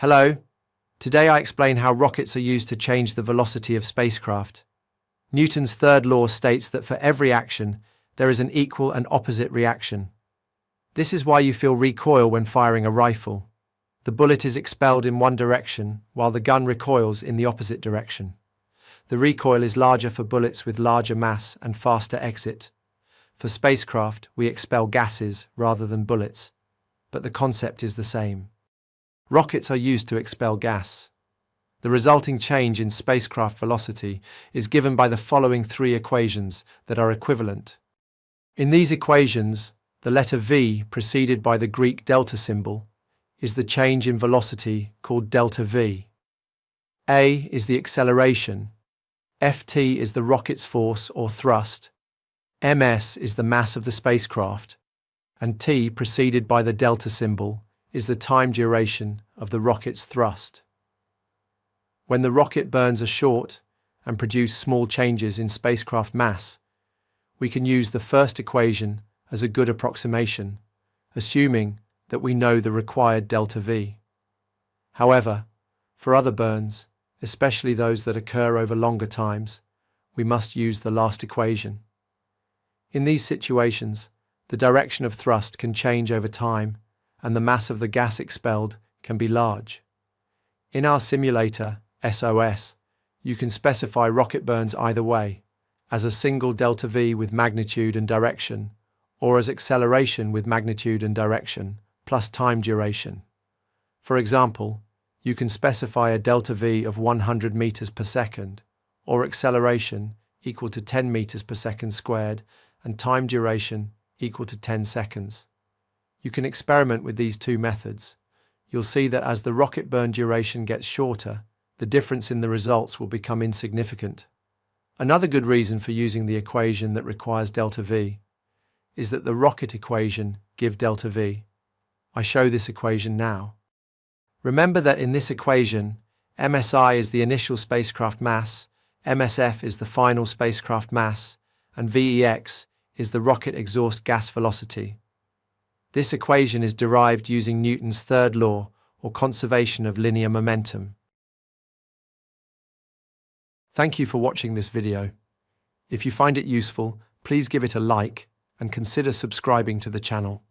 Hello. Today I explain how rockets are used to change the velocity of spacecraft. Newton's third law states that for every action, there is an equal and opposite reaction. This is why you feel recoil when firing a rifle. The bullet is expelled in one direction, while the gun recoils in the opposite direction. The recoil is larger for bullets with larger mass and faster exit. For spacecraft, we expel gases rather than bullets, but the concept is the same. Rockets are used to expel gas. The resulting change in spacecraft velocity is given by the following three equations that are equivalent. In these equations, the letter V preceded by the Greek delta symbol is the change in velocity called delta V. A is the acceleration, Ft is the rocket's force or thrust, ms is the mass of the spacecraft, and T preceded by the delta symbol is the time duration of the rocket's thrust. When the rocket burns are short and produce small changes in spacecraft mass, we can use the first equation as a good approximation, assuming that we know the required delta V. However, for other burns, especially those that occur over longer times, we must use the last equation. In these situations, the direction of thrust can change over time, and the mass of the gas expelled can be large. In our simulator, SOS, you can specify rocket burns either way, as a single delta V with magnitude and direction, or as acceleration with magnitude and direction, plus time duration. For example, you can specify a delta V of 100 meters per second, or acceleration equal to 10 meters per second squared, and time duration equal to 10 seconds. You can experiment with these two methods. You'll see that as the rocket burn duration gets shorter, the difference in the results will become insignificant. Another good reason for using the equation that requires delta V is that the rocket equation gives delta V. I show this equation now. Remember that in this equation, MSI is the initial spacecraft mass, MSF is the final spacecraft mass, and VEX is the rocket exhaust gas velocity. This equation is derived using Newton's third law, or conservation of linear momentum. Thank you for watching this video. If you find it useful, please give it a like and consider subscribing to the channel.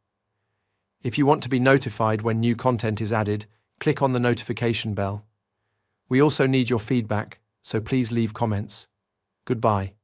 If you want to be notified when new content is added, click on the notification bell. We also need your feedback, so please leave comments. Goodbye.